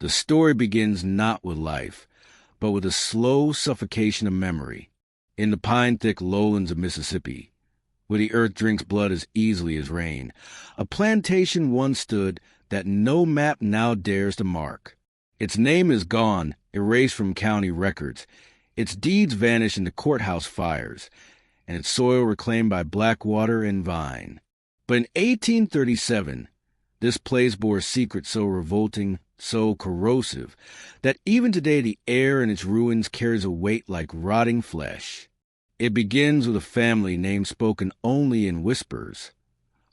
The story begins not with life, but with a slow suffocation of memory in the pine-thick lowlands of Mississippi, where the earth drinks blood as easily as rain. A plantation once stood that no map now dares to mark. Its name is gone, erased from county records. Its deeds vanish into courthouse fires, and its soil reclaimed by black water and vine. But in 1837, this place bore a secret so revolting, so corrosive, that even today the air in its ruins carries a weight like rotting flesh. It begins with a family name spoken only in whispers: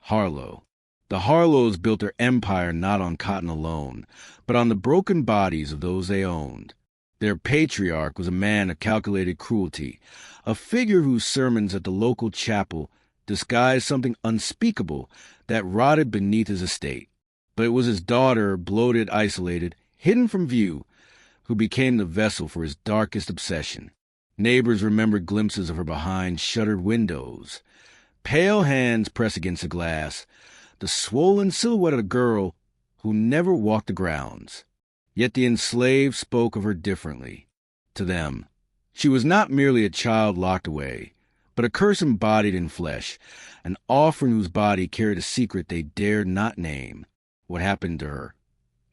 Harlowe. The Harlowes built their empire not on cotton alone, but on the broken bodies of those they owned. Their patriarch was a man of calculated cruelty, a figure whose sermons at the local chapel disguised something unspeakable that rotted beneath his estate. But it was his daughter, bloated, isolated, hidden from view, who became the vessel for his darkest obsession. Neighbors remembered glimpses of her behind shuttered windows. Pale hands pressed against the glass, the swollen silhouette of a girl who never walked the grounds. Yet the enslaved spoke of her differently. To them, she was not merely a child locked away, but a curse embodied in flesh, an orphan whose body carried a secret they dared not name. What happened to her,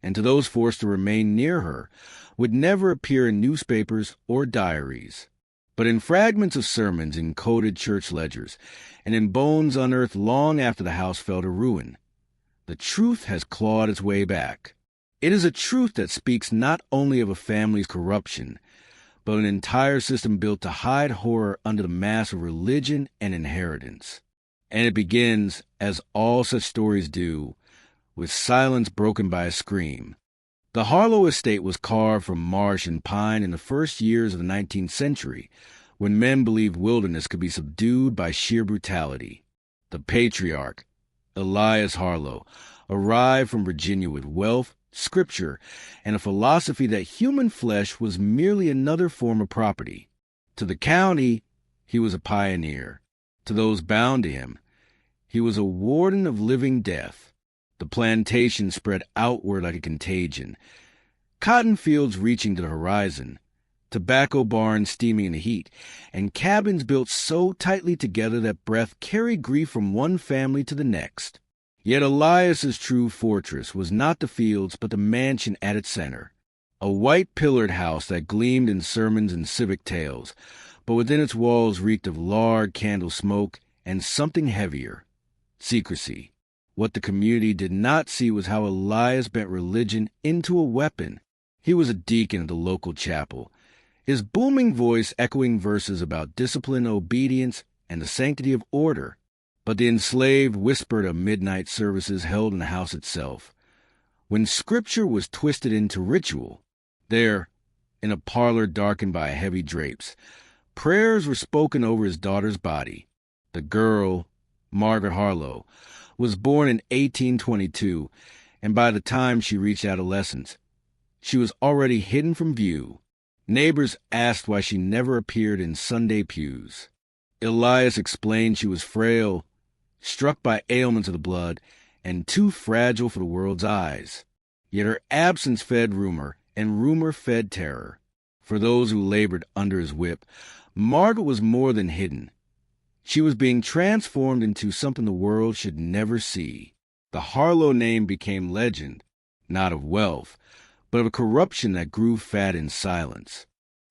and to those forced to remain near her, would never appear in newspapers or diaries, but in fragments of sermons in coded church ledgers, and in bones unearthed long after the house fell to ruin. The truth has clawed its way back. It is a truth that speaks not only of a family's corruption, but an entire system built to hide horror under the mask of religion and inheritance. And it begins, as all such stories do, with silence broken by a scream. The Harlowe estate was carved from marsh and pine in the first years of the 19th century, when men believed wilderness could be subdued by sheer brutality. The patriarch, Elias Harlowe, arrived from Virginia with wealth, scripture, and a philosophy that human flesh was merely another form of property. To the county, he was a pioneer. To those bound to him, he was a warden of living death. The plantation spread outward like a contagion, cotton fields reaching to the horizon, tobacco barns steaming in the heat, and cabins built so tightly together that breath carried grief from one family to the next. Yet Elias's true fortress was not the fields, but the mansion at its center, a white-pillared house that gleamed in sermons and civic tales, but within its walls reeked of lard candle smoke and something heavier: secrecy. What the community did not see was how Elias bent religion into a weapon. He was a deacon of the local chapel, his booming voice echoing verses about discipline, obedience, and the sanctity of order. But the enslaved whispered of midnight services held in the house itself, when scripture was twisted into ritual. There, in a parlor darkened by heavy drapes, prayers were spoken over his daughter's body. The girl, Margaret Harlowe, was born in 1822, and by the time she reached adolescence, she was already hidden from view. Neighbors asked why she never appeared in Sunday pews. Elias explained she was frail, struck by ailments of the blood, and too fragile for the world's eyes. Yet her absence fed rumor, and rumor fed terror. For those who labored under his whip, Margaret was more than hidden. She was being transformed into something the world should never see. The Harlowe name became legend, not of wealth, but of a corruption that grew fat in silence.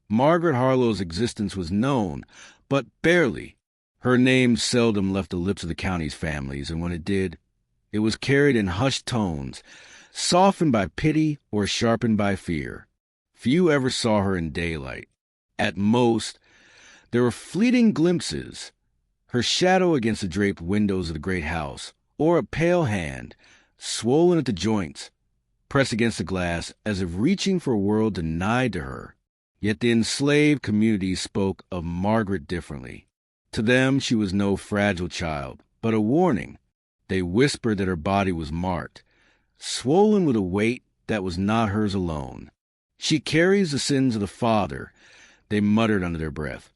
Margaret Harlowe's existence was known, but barely. Her name seldom left the lips of the county's families, and when it did, it was carried in hushed tones, softened by pity or sharpened by fear. Few ever saw her in daylight. At most, there were fleeting glimpses, her shadow against the draped windows of the great house, or a pale hand, swollen at the joints, pressed against the glass as if reaching for a world denied to her. Yet the enslaved community spoke of Margaret differently. To them she was no fragile child, but a warning. They whispered that her body was marked, swollen with a weight that was not hers alone. "She carries the sins of the father," they muttered under their breath,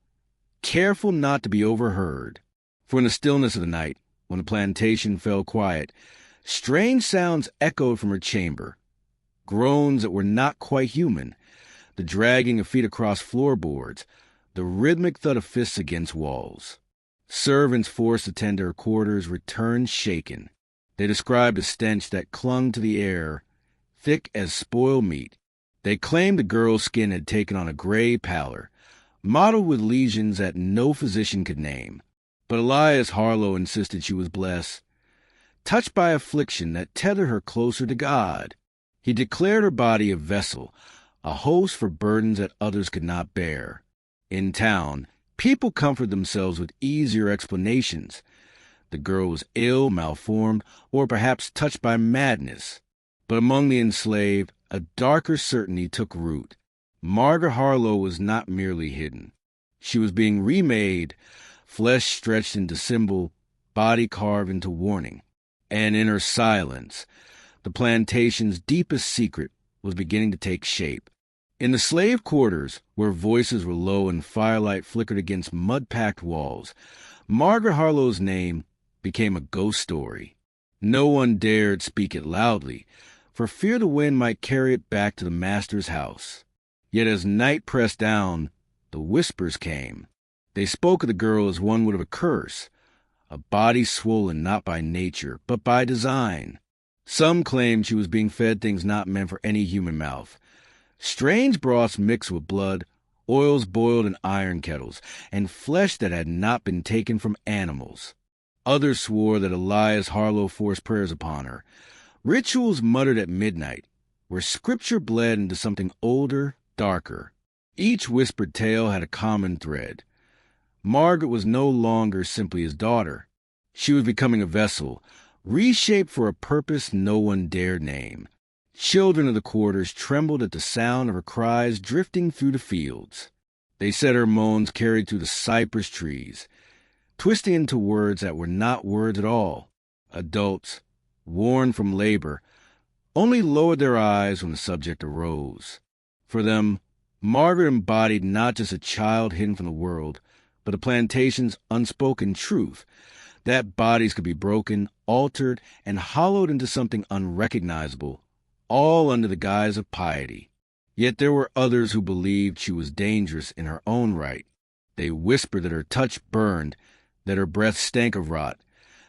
careful not to be overheard. For in the stillness of the night, when the plantation fell quiet, strange sounds echoed from her chamber. groans that were not quite human, the dragging of feet across floorboards, the rhythmic thud of fists against walls. Servants forced to tend to her quarters returned shaken. They described a stench that clung to the air, thick as spoiled meat. They claimed the girl's skin had taken on a gray pallor, mottled with lesions that no physician could name. But Elias Harlowe insisted she was blessed, touched by affliction that tethered her closer to God. He declared her body a vessel, a host for burdens that others could not bear. In town, people comforted themselves with easier explanations. The girl was ill, malformed, or perhaps touched by madness. But among the enslaved, a darker certainty took root. Margaret Harlowe was not merely hidden. She was being remade, flesh stretched into symbol, body carved into warning. And in her silence, the plantation's deepest secret was beginning to take shape. In the slave quarters, where voices were low and firelight flickered against mud-packed walls, Margaret Harlowe's name became a ghost story. No one dared speak it loudly, for fear the wind might carry it back to the master's house. Yet as night pressed down, the whispers came. They spoke of the girl as one would have a curse, a body swollen not by nature, but by design. Some claimed she was being fed things not meant for any human mouth. Strange broths mixed with blood, oils boiled in iron kettles, and flesh that had not been taken from animals. Others swore that Elias Harlowe forced prayers upon her, rituals muttered at midnight, where scripture bled into something older, darker. Each whispered tale had a common thread. Margaret was no longer simply his daughter. She was becoming a vessel, reshaped for a purpose no one dared name. Children of the quarters trembled at the sound of her cries drifting through the fields. They said her moans carried through the cypress trees, twisting into words that were not words at all. Adults, worn from labor, only lowered their eyes when the subject arose. For them, Margaret embodied not just a child hidden from the world, but the plantation's unspoken truth, that bodies could be broken, altered, and hollowed into something unrecognizable, all under the guise of piety. Yet there were others who believed she was dangerous in her own right. They whispered that her touch burned, that her breath stank of rot,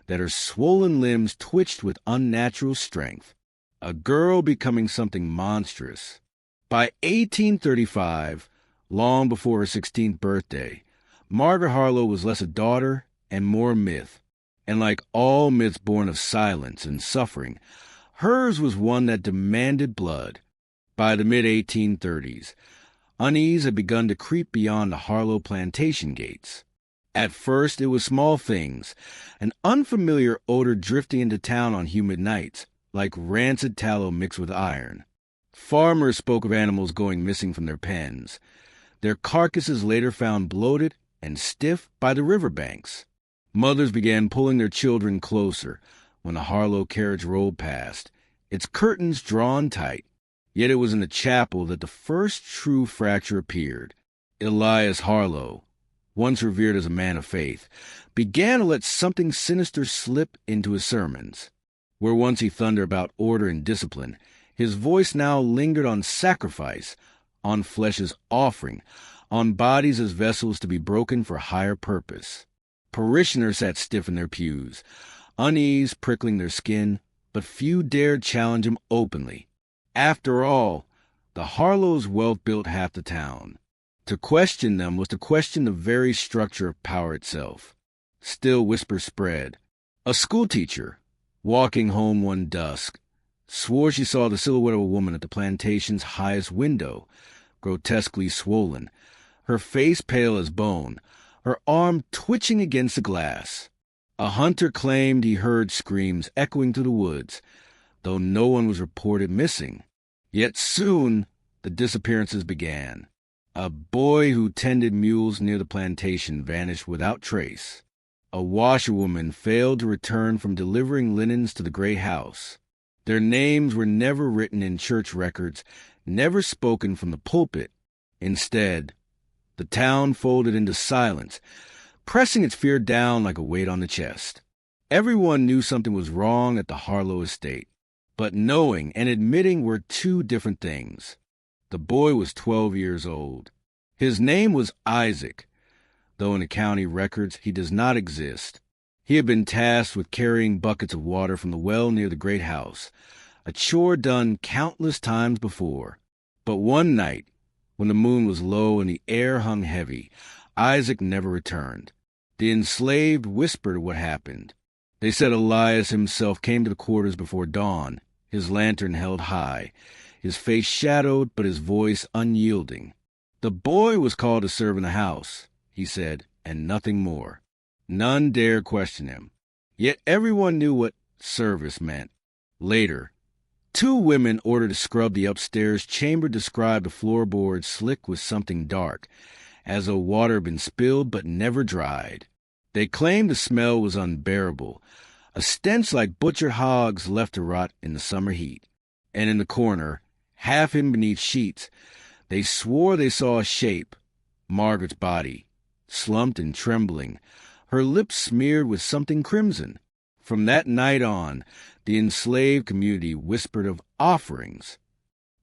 that her swollen limbs twitched with unnatural strength. A girl becoming something monstrous. By 1835, long before her 16th birthday, Margaret Harlowe was less a daughter and more myth. And like all myths born of silence and suffering, hers was one that demanded blood. By the mid-1830s, unease had begun to creep beyond the Harlowe plantation gates. At first, it was small things, an unfamiliar odor drifting into town on humid nights, like rancid tallow mixed with iron. Farmers spoke of animals going missing from their pens, their carcasses later found bloated and stiff by the riverbanks. Mothers began pulling their children closer when the Harlowe carriage rolled past, its curtains drawn tight. Yet it was in the chapel that the first true fracture appeared. Elias Harlowe, once revered as a man of faith, began to let something sinister slip into his sermons. Where once he thundered about order and discipline, his voice now lingered on sacrifice, on flesh as offering, on bodies as vessels to be broken for higher purpose. Parishioners sat stiff in their pews, unease prickling their skin, but few dared challenge him openly. After all, the Harlowes' wealth built half the town. To question them was to question the very structure of power itself. Still whispers spread. A schoolteacher, walking home one dusk, swore she saw the silhouette of a woman at the plantation's highest window, grotesquely swollen, her face pale as bone, her arm twitching against the glass. A hunter claimed he heard screams echoing through the woods, though no one was reported missing. Yet soon the disappearances began. A boy who tended mules near the plantation vanished without trace. A washerwoman failed to return from delivering linens to the gray house. Their names were never written in church records, never spoken from the pulpit. Instead, the town folded into silence, pressing its fear down like a weight on the chest. Everyone knew something was wrong at the Harlowe estate. But knowing and admitting were two different things. The boy was 12 years old. His name was Isaac, though in the county records he does not exist. He had been tasked with carrying buckets of water from the well near the great house, a chore done countless times before. But one night, when the moon was low and the air hung heavy, Isaac never returned. The enslaved whispered what happened. They said Elias himself came to the quarters before dawn, his lantern held high, his face shadowed but his voice unyielding. The boy was called to serve in the house, he said, and nothing more. None dared question him. Yet everyone knew what service meant. Later, 2 women ordered to scrub the upstairs chamber described the floorboards slick with something dark, as though water had been spilled but never dried. They claimed the smell was unbearable, a stench like butchered hogs left to rot in the summer heat. And in the corner, half hidden beneath sheets, they swore they saw a shape, Margaret's body, slumped and trembling, her lips smeared with something crimson. From that night on, the enslaved community whispered of offerings.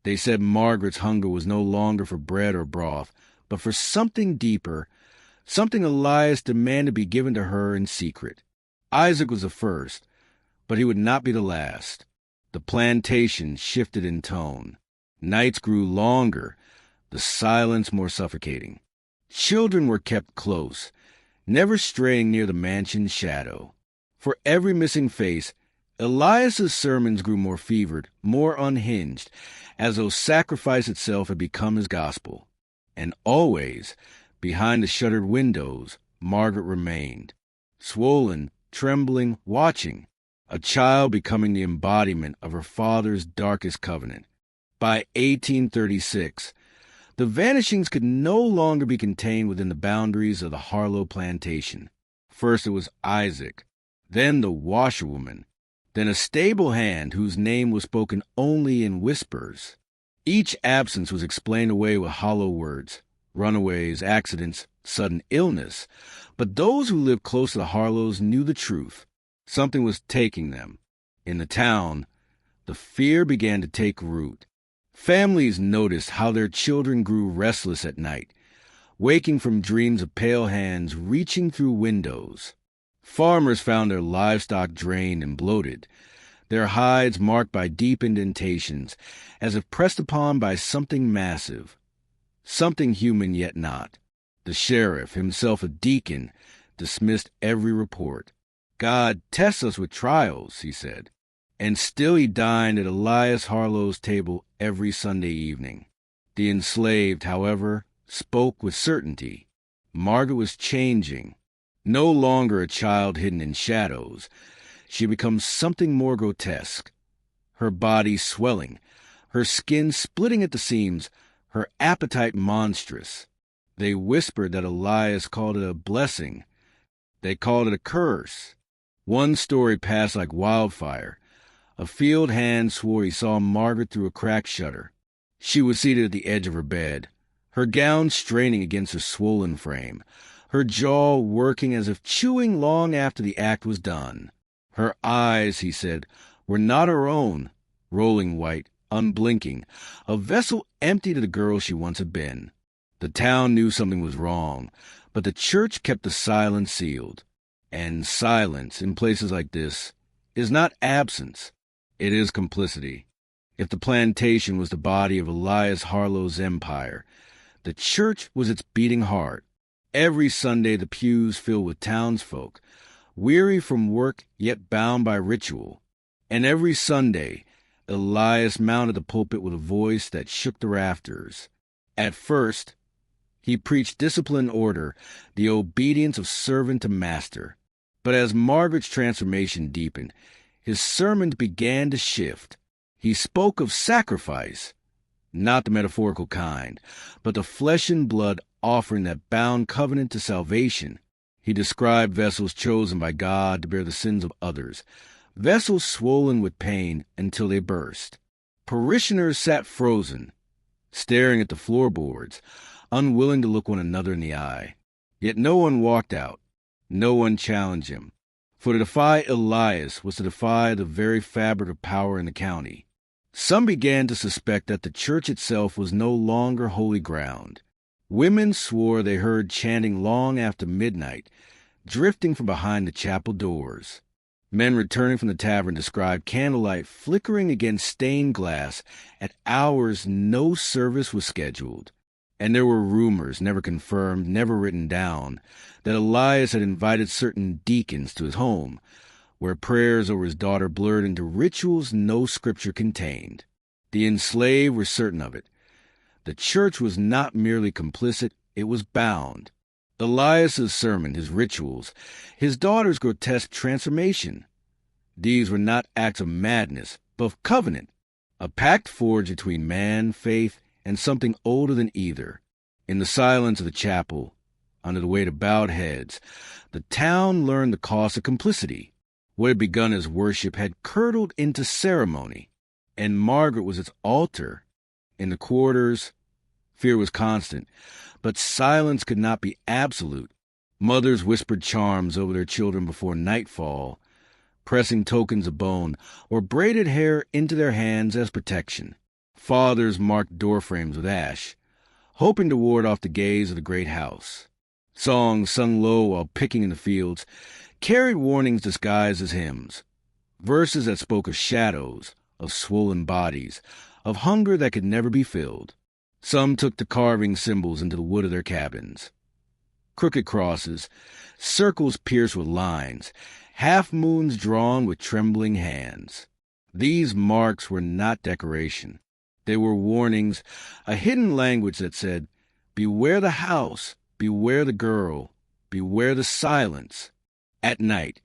They said Margaret's hunger was no longer for bread or broth, but for something deeper, something Elias demanded be given to her in secret. Isaac was the first, but he would not be the last. The plantation shifted in tone. Nights grew longer, the silence more suffocating. Children were kept close, never straying near the mansion's shadow. For every missing face, Elias's sermons grew more fevered, more unhinged, as though sacrifice itself had become his gospel. And always, behind the shuttered windows, Margaret remained, swollen, trembling, watching, a child becoming the embodiment of her father's darkest covenant. By 1836, the vanishings could no longer be contained within the boundaries of the Harlowe plantation. First it was Isaac, then the washerwoman, then a stable hand whose name was spoken only in whispers. Each absence was explained away with hollow words, runaways, accidents, sudden illness. But those who lived close to the Harlowes knew the truth. Something was taking them. In the town, the fear began to take root. Families noticed how their children grew restless at night, waking from dreams of pale hands reaching through windows. Farmers found their livestock drained and bloated, their hides marked by deep indentations, as if pressed upon by something massive, something human yet not. The sheriff, himself a deacon, dismissed every report. God tests us with trials, he said. And still he dined at Elias Harlowe's table every Sunday evening. The enslaved, however, spoke with certainty. Margaret was changing. No longer a child hidden in shadows, she becomes something more grotesque. Her body swelling, her skin splitting at the seams, her appetite monstrous. They whispered that Elias called it a blessing. They called it a curse. One story passed like wildfire. A field hand swore he saw Margaret through a cracked shutter. She was seated at the edge of her bed, her gown straining against her swollen frame, her jaw working as if chewing long after the act was done. Her eyes, he said, were not her own, rolling white, unblinking, a vessel empty to the girl she once had been. The town knew something was wrong, but the church kept the silence sealed. And silence, in places like this, is not absence. It is complicity. If the plantation was the body of Elias Harlowe's empire, the church was its beating heart. Every Sunday the pews filled with townsfolk, weary from work yet bound by ritual. And every Sunday Elias mounted the pulpit with a voice that shook the rafters. At first, he preached discipline and order, the obedience of servant to master. But as Margaret's transformation deepened, his sermons began to shift. He spoke of sacrifice, not the metaphorical kind, but the flesh and blood offering that bound covenant to salvation. He described vessels chosen by God to bear the sins of others, vessels swollen with pain until they burst. Parishioners sat frozen, staring at the floorboards, unwilling to look one another in the eye. Yet no one walked out. No one challenged him. For to defy Elias was to defy the very fabric of power in the county. Some began to suspect that the church itself was no longer holy ground. Women swore they heard chanting long after midnight, drifting from behind the chapel doors. Men returning from the tavern described candlelight flickering against stained glass at hours no service was scheduled. And there were rumors, never confirmed, never written down, that Elias had invited certain deacons to his home, where prayers over his daughter blurred into rituals no scripture contained. The enslaved were certain of it. The church was not merely complicit, it was bound. Elias's sermon, his rituals, his daughter's grotesque transformation. These were not acts of madness, but of covenant, a pact forged between man, faith, and something older than either. In the silence of the chapel, under the weight of bowed heads, the town learned the cost of complicity. What had begun as worship had curdled into ceremony, and Margaret was its altar. In the quarters, fear was constant, but silence could not be absolute. Mothers whispered charms over their children before nightfall, pressing tokens of bone or braided hair into their hands as protection. Fathers marked doorframes with ash, hoping to ward off the gaze of the great house. Songs sung low while picking in the fields carried warnings disguised as hymns, verses that spoke of shadows, of swollen bodies, of hunger that could never be filled. Some took to carving symbols into the wood of their cabins. Crooked crosses, circles pierced with lines, half-moons drawn with trembling hands. These marks were not decoration. They were warnings, a hidden language that said, "Beware the house, beware the girl, beware the silence." At night,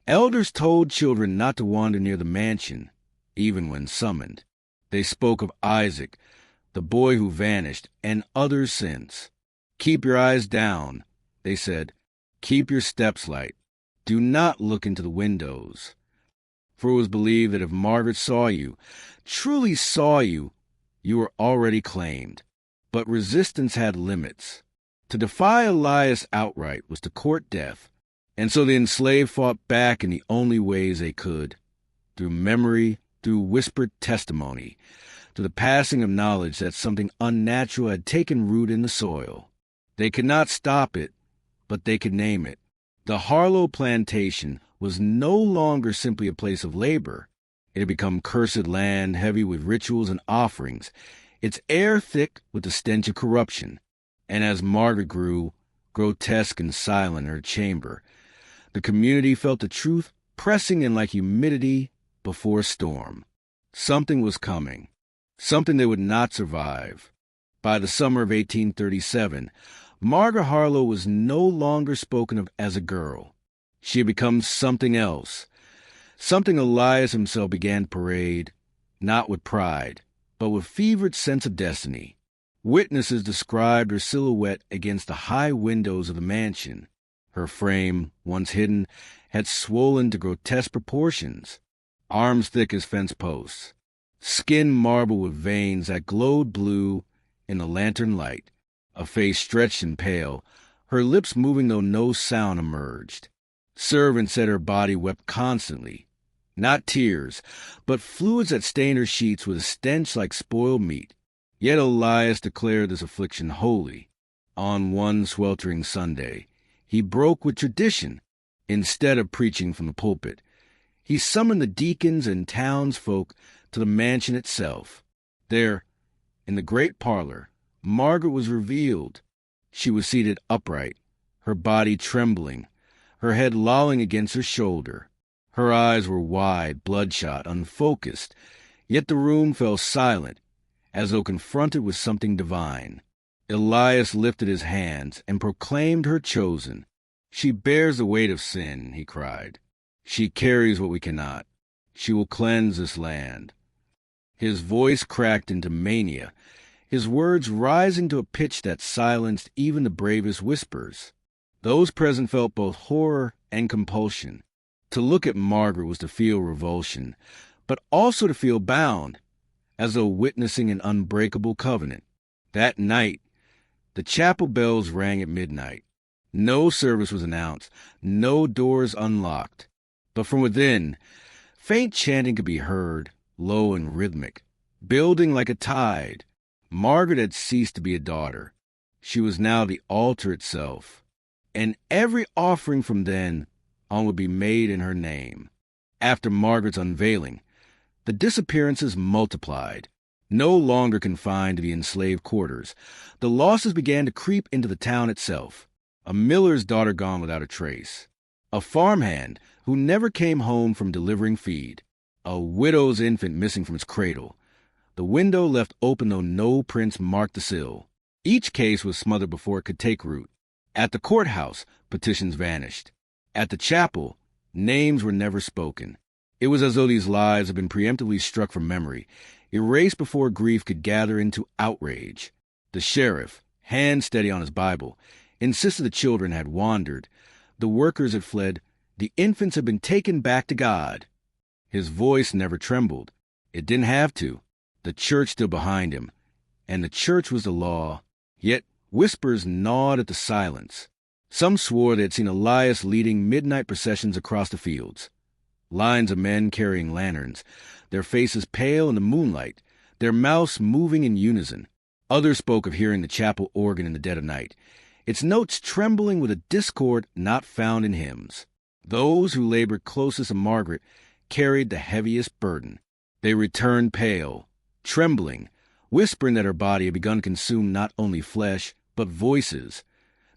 elders told children not to wander near the mansion, even when summoned. They spoke of Isaac, the boy who vanished, and others since. "Keep your eyes down," they said. "Keep your steps light. Do not look into the windows." For it was believed that if Margaret saw you, truly saw you, you were already claimed. But resistance had limits. To defy Elias outright was to court death, and so the enslaved fought back in the only ways they could, through memory, through whispered testimony, to the passing of knowledge that something unnatural had taken root in the soil. They could not stop it, but they could name it. The Harlowe Plantation was no longer simply a place of labor. It had become cursed land, heavy with rituals and offerings, its air thick with the stench of corruption. And as Margaret grew, grotesque and silent in her chamber, the community felt the truth pressing in like humidity before a storm. Something was coming, something they would not survive. By the summer of 1837, Margaret Harlowe was no longer spoken of as a girl. She had become something else, something Elias himself began to parade, not with pride, but with fevered sense of destiny. Witnesses described her silhouette against the high windows of the mansion. Her frame, once hidden, had swollen to grotesque proportions, arms thick as fence posts, skin marbled with veins that glowed blue in the lantern light, a face stretched and pale, her lips moving though no sound emerged. Servants said her body wept constantly, not tears, but fluids that stained her sheets with a stench like spoiled meat. Yet Elias declared this affliction holy. On one sweltering Sunday, he broke with tradition. Instead of preaching from the pulpit, he summoned the deacons and townsfolk to the mansion itself. There, in the great parlor, Margaret was revealed. She was seated upright, her body trembling, her head lolling against her shoulder. Her eyes were wide, bloodshot, unfocused, yet the room fell silent, as though confronted with something divine. Elias lifted his hands and proclaimed her chosen. "She bears the weight of sin," he cried. "She carries what we cannot. She will cleanse this land." His voice cracked into mania, his words rising to a pitch that silenced even the bravest whispers. Those present felt both horror and compulsion. To look at Margaret was to feel revulsion, but also to feel bound, as though witnessing an unbreakable covenant. That night, the chapel bells rang at midnight. No service was announced, no doors unlocked. But from within, faint chanting could be heard, low and rhythmic, building like a tide. Margaret had ceased to be a daughter. She was now the altar itself, and every offering from then on would be made in her name. After Margaret's unveiling, the disappearances multiplied. No longer confined to the enslaved quarters, the losses began to creep into the town itself. A miller's daughter gone without a trace. A farmhand who never came home from delivering feed. A widow's infant missing from its cradle. The window left open though no prints marked the sill. Each case was smothered before it could take root. At the courthouse, petitions vanished. At the chapel, names were never spoken. It was as though these lives had been preemptively struck from memory, erased before grief could gather into outrage. The sheriff, hand steady on his Bible, insisted the children had wandered. The workers had fled. The infants had been taken back to God. His voice never trembled. It didn't have to. The church stood behind him, and the church was the law. Yet whispers gnawed at the silence. Some swore they had seen Elias leading midnight processions across the fields. Lines of men carrying lanterns, their faces pale in the moonlight, their mouths moving in unison. Others spoke of hearing the chapel organ in the dead of night, its notes trembling with a discord not found in hymns. Those who labored closest to Margaret carried the heaviest burden. They returned pale, trembling, whispering that her body had begun to consume not only flesh, but voices,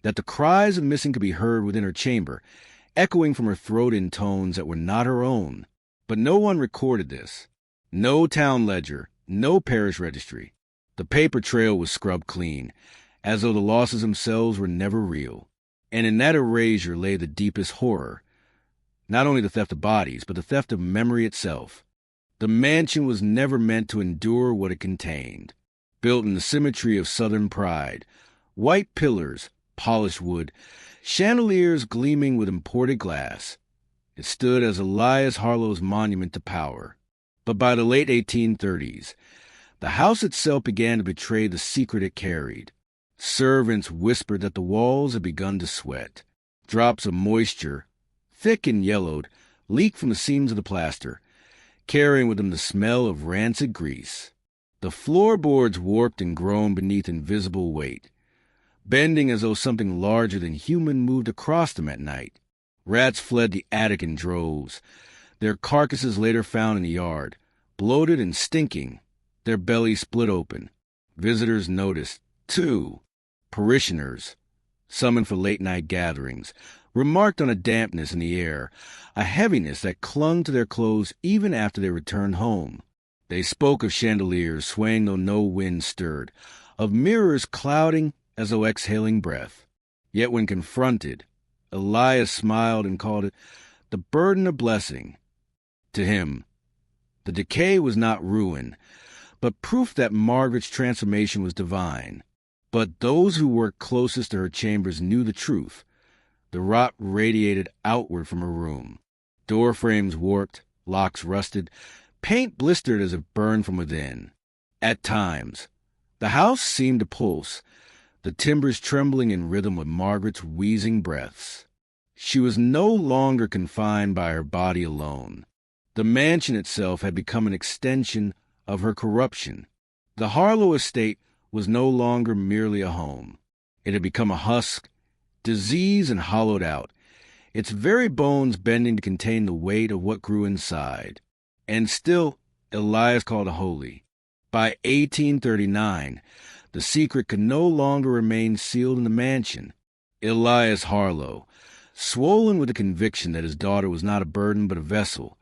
that the cries of missing could be heard within her chamber, echoing from her throat in tones that were not her own. But no one recorded this. No town ledger, no parish registry. The paper trail was scrubbed clean, as though the losses themselves were never real. And in that erasure lay the deepest horror. Not only the theft of bodies, but the theft of memory itself. The mansion was never meant to endure what it contained. Built in the symmetry of Southern pride, white pillars, polished wood, chandeliers gleaming with imported glass. It stood as Elias Harlowe's monument to power. But by the late 1830s, the house itself began to betray the secret it carried. Servants whispered that the walls had begun to sweat. Drops of moisture, thick and yellowed, leaked from the seams of the plaster, carrying with them the smell of rancid grease. The floorboards warped and groaned beneath invisible weight, bending as though something larger than human moved across them at night. Rats fled the attic in droves, their carcasses later found in the yard, bloated and stinking, their bellies split open. Visitors noticed, too. Parishioners, summoned for late-night gatherings, remarked on a dampness in the air, a heaviness that clung to their clothes even after they returned home. They spoke of chandeliers swaying though no wind stirred, of mirrors clouding as though exhaling breath. Yet when confronted, Elias smiled and called it the burden of blessing. To him, the decay was not ruin, but proof that Margaret's transformation was divine. But those who worked closest to her chambers knew the truth. The rot radiated outward from her room. Door frames warped, locks rusted, paint blistered as if burned from within. At times, the house seemed to pulse, the timbers trembling in rhythm with Margaret's wheezing breaths. She was no longer confined by her body alone. The mansion itself had become an extension of her corruption. The Harlowe estate was no longer merely a home. It had become a husk, diseased and hollowed out, its very bones bending to contain the weight of what grew inside. And still, Elias called it holy. By 1839, the secret could no longer remain sealed in the mansion. Elias Harlowe, swollen with the conviction that his daughter was not a burden but a vessel,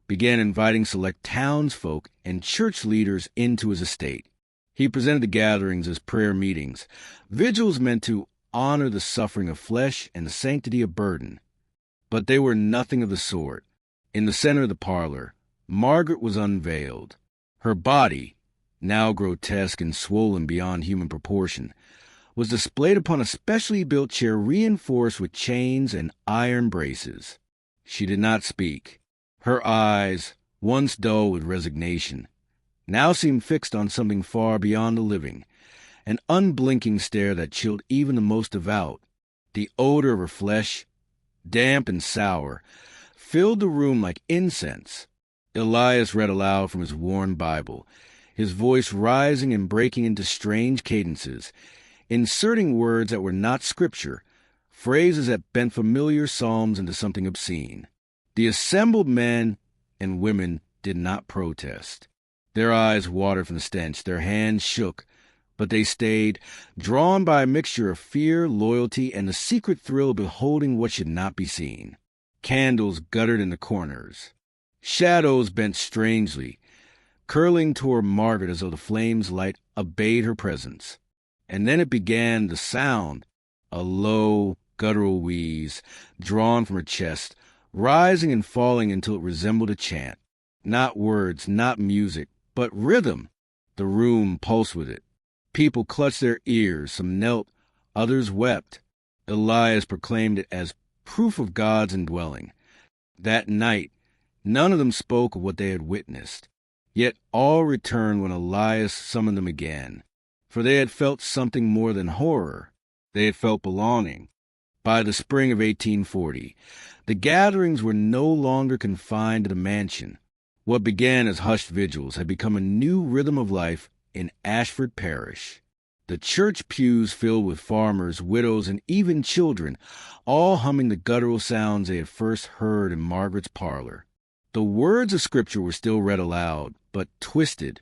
began inviting select townsfolk and church leaders into his estate. He presented the gatherings as prayer meetings, vigils meant to honor the suffering of flesh and the sanctity of burden. But they were nothing of the sort. In the center of the parlor, Margaret was unveiled. Her body, now grotesque and swollen beyond human proportion, was displayed upon a specially built chair reinforced with chains and iron braces. She did not speak. Her eyes, once dull with resignation, now seemed fixed on something far beyond the living, an unblinking stare that chilled even the most devout. The odor of her flesh, damp and sour, filled the room like incense. Elias read aloud from his worn Bible, his voice rising and breaking into strange cadences, inserting words that were not scripture, phrases that bent familiar psalms into something obscene. The assembled men and women did not protest. Their eyes watered from the stench, their hands shook, but they stayed, drawn by a mixture of fear, loyalty, and the secret thrill of beholding what should not be seen. Candles guttered in the corners. Shadows bent strangely, curling toward Margaret as though the flame's light obeyed her presence. And then it began, the sound, a low, guttural wheeze, drawn from her chest, rising and falling until it resembled a chant. Not words, not music, but rhythm. The room pulsed with it. People clutched their ears, some knelt, others wept. Elias proclaimed it as proof of God's indwelling. That night, none of them spoke of what they had witnessed. Yet all returned when Elias summoned them again, for they had felt something more than horror. They had felt belonging. By the spring of 1840, the gatherings were no longer confined to the mansion. What began as hushed vigils had become a new rhythm of life in Ashford Parish. The church pews filled with farmers, widows, and even children, all humming the guttural sounds they had first heard in Margaret's parlor. The words of Scripture were still read aloud, but twisted,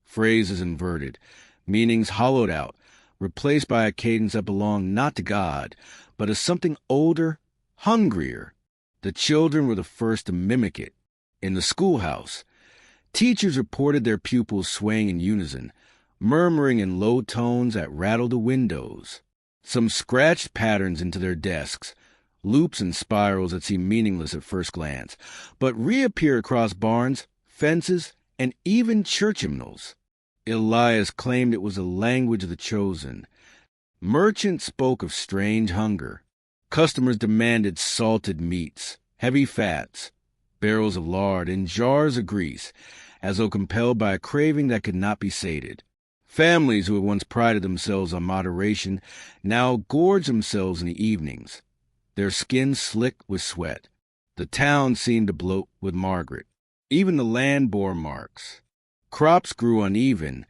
phrases inverted, meanings hollowed out, replaced by a cadence that belonged not to God, but as something older, hungrier. The children were the first to mimic it. In the schoolhouse, teachers reported their pupils swaying in unison, murmuring in low tones that rattled the windows. Some scratched patterns into their desks, loops and spirals that seemed meaningless at first glance, but reappeared across barns, fences, and even church hymnals. Elias claimed it was the language of the chosen. Merchants spoke of strange hunger. Customers demanded salted meats, heavy fats, barrels of lard, and jars of grease, as though compelled by a craving that could not be sated. Families who had once prided themselves on moderation now gorged themselves in the evenings, their skins slick with sweat. The town seemed to bloat with Margaret. Even the land bore marks. Crops grew uneven,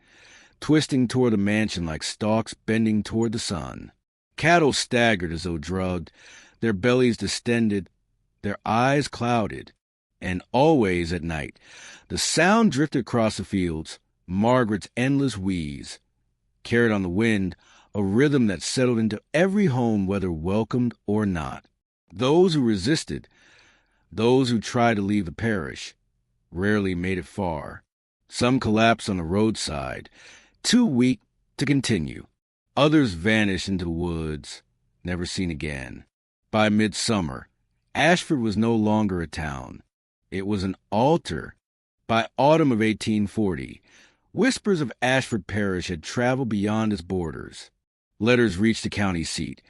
twisting toward the mansion like stalks bending toward the sun. Cattle staggered as though drugged, their bellies distended, their eyes clouded. And always at night, the sound drifted across the fields, Margaret's endless wheeze, carried on the wind, a rhythm that settled into every home whether welcomed or not. Those who resisted, those who tried to leave the parish, rarely made it far. Some collapsed on the roadside, too weak to continue. Others vanished into the woods, never seen again. By midsummer, Ashford was no longer a town. It was an altar. By autumn of 1840, whispers of Ashford Parish had traveled beyond its borders. Letters reached the county seat,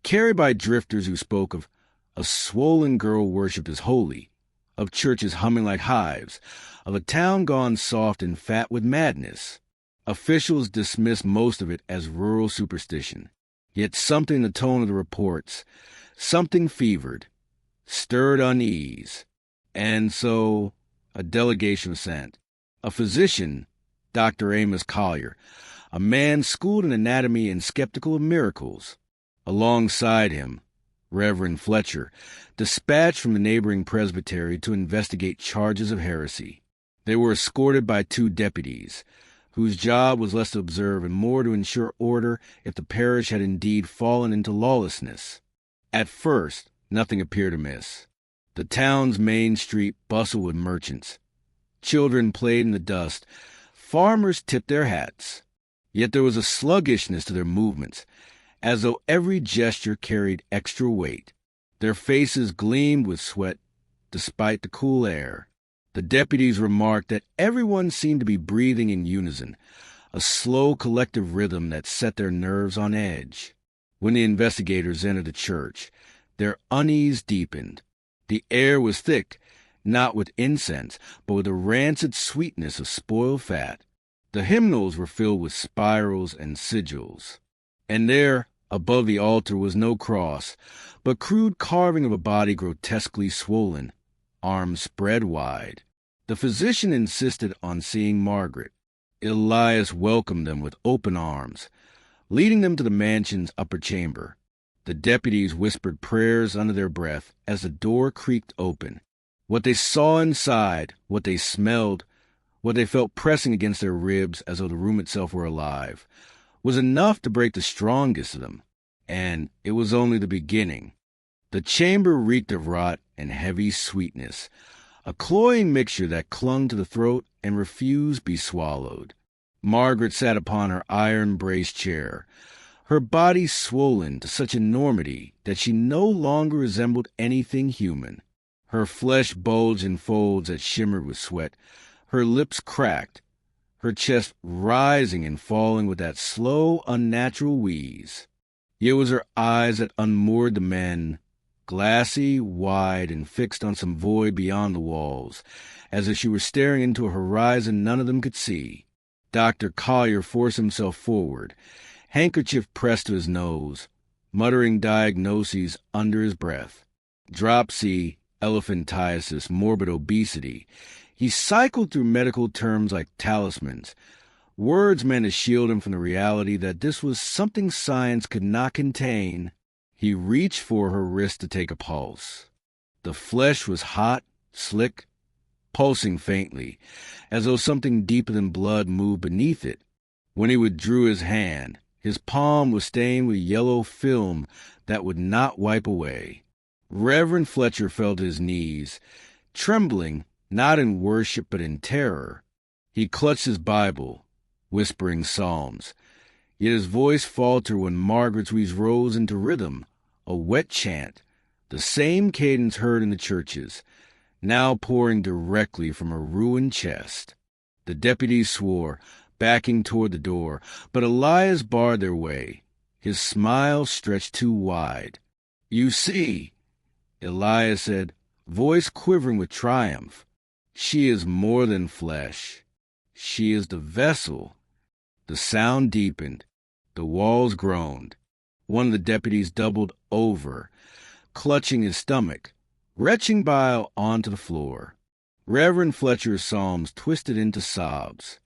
carried by drifters who spoke of a swollen girl worshipped as holy, of churches humming like hives, of a town gone soft and fat with madness. Officials dismissed most of it as rural superstition. Yet something in the tone of the reports, something fevered, stirred unease. And so a delegation was sent. A physician, Dr. Amos Collier, a man schooled in anatomy and skeptical of miracles. Alongside him, Reverend Fletcher, dispatched from the neighboring presbytery to investigate charges of heresy. They were escorted by 2 deputies, whose job was less to observe and more to ensure order if the parish had indeed fallen into lawlessness. At first, nothing appeared amiss. The town's main street bustled with merchants. Children played in the dust. Farmers tipped their hats. Yet there was a sluggishness to their movements, as though every gesture carried extra weight. Their faces gleamed with sweat despite the cool air. The deputies remarked that everyone seemed to be breathing in unison, a slow collective rhythm that set their nerves on edge. When the investigators entered the church, their unease deepened. The air was thick, not with incense, but with the rancid sweetness of spoiled fat. The hymnals were filled with spirals and sigils. And there, Above the altar was no cross, but crude carving of a body grotesquely swollen, arms spread wide. The physician insisted on seeing Margaret. Elias welcomed them with open arms, leading them to the mansion's upper chamber. The deputies whispered prayers under their breath as the door creaked open. What they saw inside, what they smelled, what they felt pressing against their ribs as though the room itself were alive, was enough to break the strongest of them, and it was only the beginning. The chamber reeked of rot and heavy sweetness, a cloying mixture that clung to the throat and refused be swallowed. Margaret sat upon her iron-braced chair, her body swollen to such enormity that she no longer resembled anything human. Her flesh bulged in folds that shimmered with sweat, her lips cracked, her chest rising and falling with that slow, unnatural wheeze. It was her eyes that unmoored the men, glassy, wide, and fixed on some void beyond the walls, as if she were staring into a horizon none of them could see. Dr. Collier forced himself forward, handkerchief pressed to his nose, muttering diagnoses under his breath. Dropsy, elephantiasis, morbid obesity. He cycled through medical terms like talismans, words meant to shield him from the reality that this was something science could not contain. He reached for her wrist to take a pulse. The flesh was hot, slick, pulsing faintly, as though something deeper than blood moved beneath it. When he withdrew his hand, his palm was stained with yellow film that would not wipe away. Reverend Fletcher fell to his knees, trembling, not in worship but in terror. He clutched his Bible, whispering psalms, yet his voice faltered when Margaret's wheeze rose into rhythm, a wet chant, the same cadence heard in the churches, now pouring directly from her ruined chest. The deputies swore, backing toward the door, but Elias barred their way. His smile stretched too wide. "You see," Elias said, voice quivering with triumph, "she is more than flesh. She is the vessel." The sound deepened. The walls groaned. One of the deputies doubled over, clutching his stomach, retching bile onto the floor. Reverend Fletcher's psalms twisted into sobs.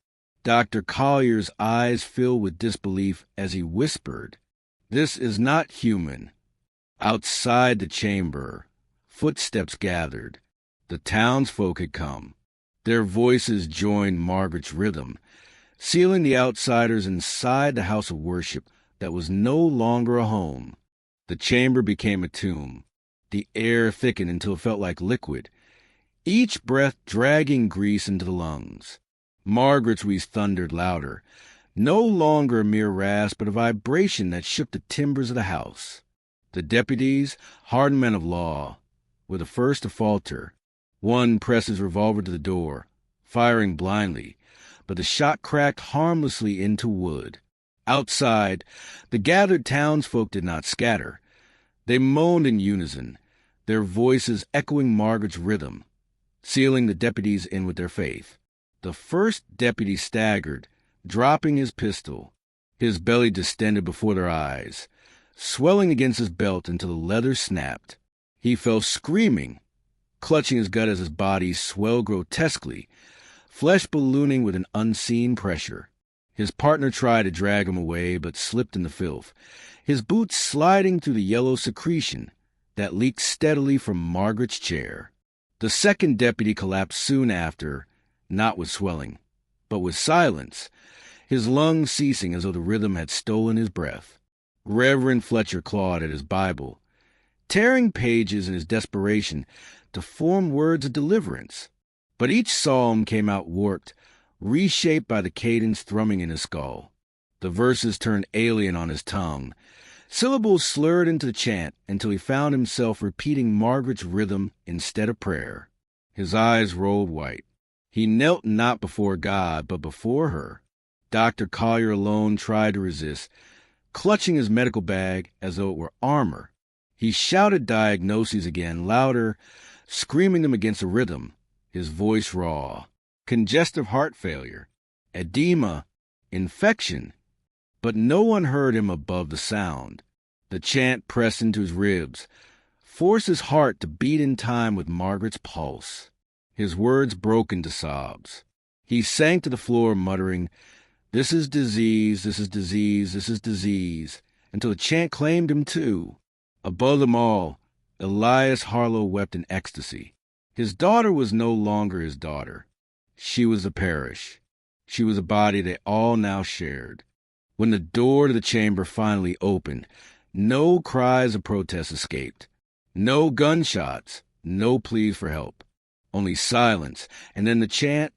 Dr. Collier's eyes filled with disbelief as he whispered, "This is not human." Outside the chamber, footsteps gathered. The townsfolk had come. Their voices joined Margaret's rhythm, sealing the outsiders inside the house of worship that was no longer a home. The chamber became a tomb. The air thickened until it felt like liquid, each breath dragging grease into the lungs. Margaret's wheeze thundered louder, no longer a mere rasp, but a vibration that shook the timbers of the house. The deputies, hardened men of law, were the first to falter. One pressed his revolver to the door, firing blindly, but the shot cracked harmlessly into wood. Outside, the gathered townsfolk did not scatter. They moaned in unison, their voices echoing Margaret's rhythm, sealing the deputies in with their faith. The first deputy staggered, dropping his pistol, his belly distended before their eyes, swelling against his belt until the leather snapped. He fell screaming, clutching his gut as his body swelled grotesquely, flesh ballooning with an unseen pressure. His partner tried to drag him away, but slipped in the filth, his boots sliding through the yellow secretion that leaked steadily from Margaret's chair. The second deputy collapsed soon after, not with swelling, but with silence, his lungs ceasing as though the rhythm had stolen his breath. Reverend Fletcher clawed at his Bible, tearing pages in his desperation to form words of deliverance. But each psalm came out warped, reshaped by the cadence thrumming in his skull. The verses turned alien on his tongue. Syllables slurred into the chant until he found himself repeating Margaret's rhythm instead of prayer. His eyes rolled white. He knelt not before God, but before her. Dr. Collier alone tried to resist, clutching his medical bag as though it were armor. He shouted diagnoses again, louder, screaming them against the rhythm, his voice raw. Congestive heart failure, edema, infection, but no one heard him above the sound. The chant pressed into his ribs, forced his heart to beat in time with Margaret's pulse. His words broke into sobs. He sank to the floor, muttering, "This is disease, this is disease, this is disease," until the chant claimed him too. Above them all, Elias Harlowe wept in ecstasy. His daughter was no longer his daughter. She was the parish. She was a body they all now shared. When the door to the chamber finally opened, no cries of protest escaped. No gunshots, no pleas for help. Only silence, and then the chant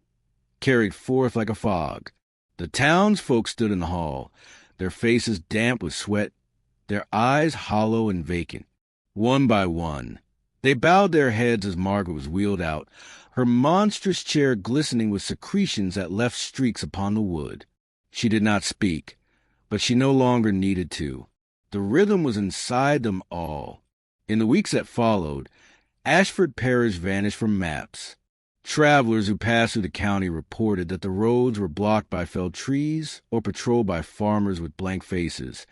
carried forth like a fog. The townsfolk stood in the hall, their faces damp with sweat, their eyes hollow and vacant. One by one, they bowed their heads as Margaret was wheeled out, her monstrous chair glistening with secretions that left streaks upon the wood. She did not speak, but she no longer needed to. The rhythm was inside them all. In the weeks that followed, Ashford Parish vanished from maps. Travelers who passed through the county reported that the roads were blocked by felled trees or patrolled by farmers with blank faces,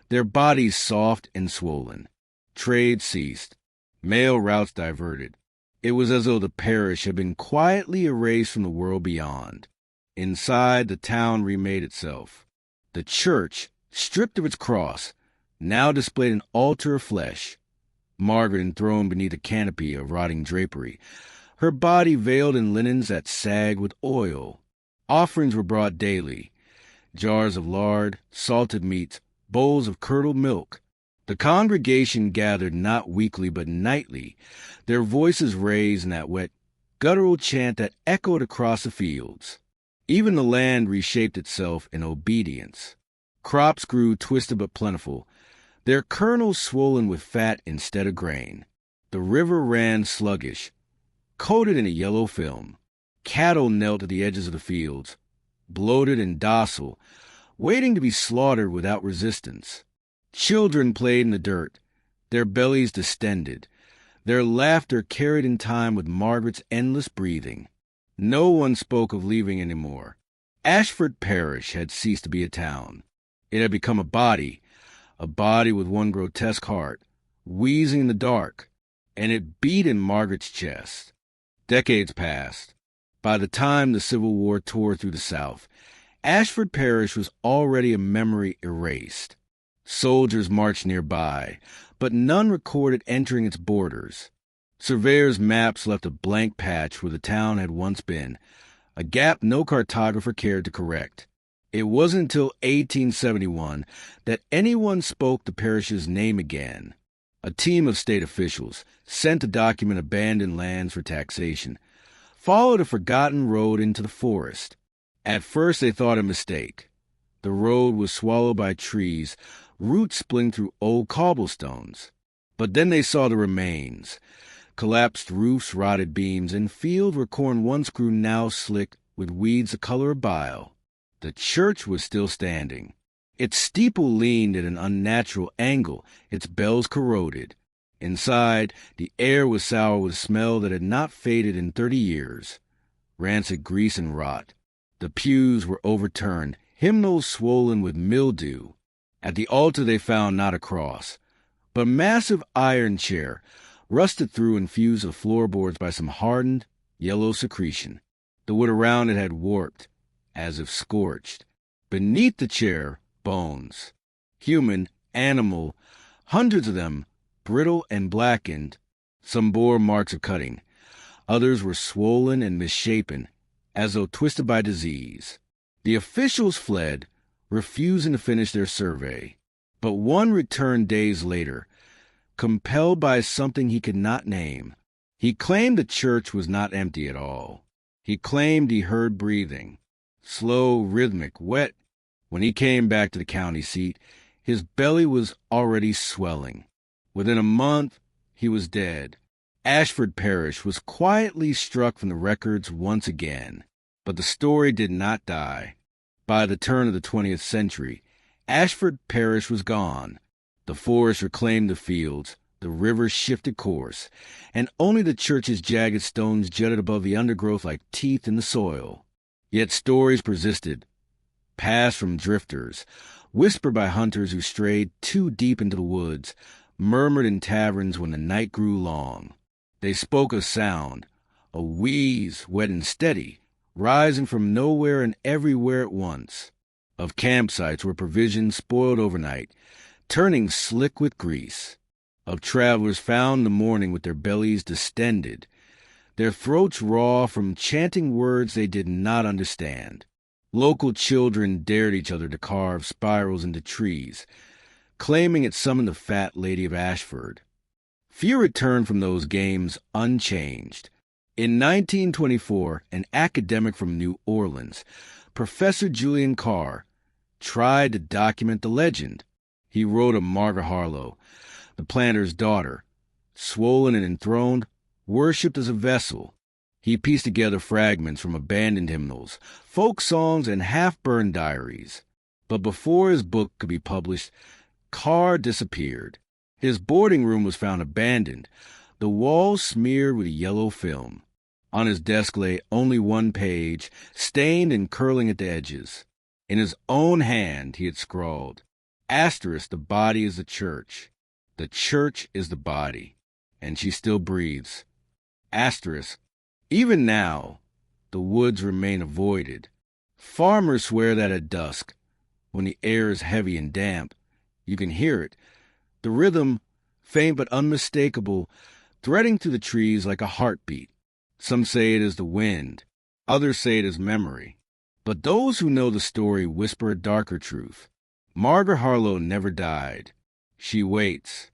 their bodies soft and swollen. Trade ceased. Mail routes diverted. It was as though the parish had been quietly erased from the world beyond. Inside, the town remade itself. The church, stripped of its cross, now displayed an altar of flesh. Margaret enthroned beneath a canopy of rotting drapery, her body veiled in linens that sagged with oil. Offerings were brought daily, jars of lard, salted meats, bowls of curdled milk. The congregation gathered not weekly but nightly, their voices raised in that wet, guttural chant that echoed across the fields. Even the land reshaped itself in obedience. Crops grew twisted but plentiful, their kernels swollen with fat instead of grain. The river ran sluggish, coated in a yellow film. Cattle knelt at the edges of the fields, bloated and docile, waiting to be slaughtered without resistance. Children played in the dirt, their bellies distended, their laughter carried in time with Margaret's endless breathing. No one spoke of leaving anymore. Ashford Parish had ceased to be a town. It had become a body with one grotesque heart, wheezing in the dark, and it beat in Margaret's chest. Decades passed. By the time the Civil War tore through the South, Ashford Parish was already a memory erased. Soldiers marched nearby, but none recorded entering its borders. Surveyors' maps left a blank patch where the town had once been, a gap no cartographer cared to correct. It wasn't until 1871 that anyone spoke the parish's name again. A team of state officials, sent to document abandoned lands for taxation, followed a forgotten road into the forest. At first they thought a mistake. The road was swallowed by trees, roots spling through old cobblestones. But then they saw the remains, collapsed roofs, rotted beams, and fields where corn once grew now slick with weeds the color of bile. The church was still standing. Its steeple leaned at an unnatural angle, its bells corroded. Inside, the air was sour with a smell that had not faded in 30 years. Rancid grease and rot. The pews were overturned, hymnals swollen with mildew. At the altar they found not a cross, but a massive iron chair, rusted through and fused to the floorboards by some hardened, yellow secretion. The wood around it had warped, as if scorched. Beneath the chair, bones. Human, animal, hundreds of them, brittle and blackened. Some bore marks of cutting. Others were swollen and misshapen, as though twisted by disease. The officials fled, refusing to finish their survey. But one returned days later, compelled by something he could not name. He claimed the church was not empty at all. He claimed he heard breathing, slow, rhythmic, wet. When he came back to the county seat, his belly was already swelling. Within a month, he was dead. Ashford Parish was quietly struck from the records once again. But the story did not die. By the turn of the 20th century, Ashford Parish was gone. The forest reclaimed the fields, the river shifted course, and only the church's jagged stones jutted above the undergrowth like teeth in the soil. Yet stories persisted, passed from drifters, whispered by hunters who strayed too deep into the woods, murmured in taverns when the night grew long. They spoke of sound, a wheeze, wet and steady, rising from nowhere and everywhere at once, of campsites where provisions spoiled overnight, turning slick with grease, of travelers found in the morning with their bellies distended, their throats raw from chanting words they did not understand. Local children dared each other to carve spirals into trees, claiming it summoned the fat lady of Ashford. Few returned from those games unchanged. In 1924, an academic from New Orleans, Professor Julian Carr, tried to document the legend. He wrote of Margaret Harlowe, the planter's daughter, swollen and enthroned, worshipped as a vessel. He pieced together fragments from abandoned hymnals, folk songs, and half-burned diaries. But before his book could be published, Carr disappeared. His boarding room was found abandoned, the walls smeared with yellow film. On his desk lay only one page, stained and curling at the edges. In his own hand he had scrawled, "Asterisk, the body is the church. The church is the body, and she still breathes. Asterisk, even now, the woods remain avoided. Farmers swear that at dusk, when the air is heavy and damp, you can hear it, the rhythm, faint but unmistakable, threading through the trees like a heartbeat. Some say it is the wind, others say it is memory. But those who know the story whisper a darker truth. Margaret Harlowe never died. She waits,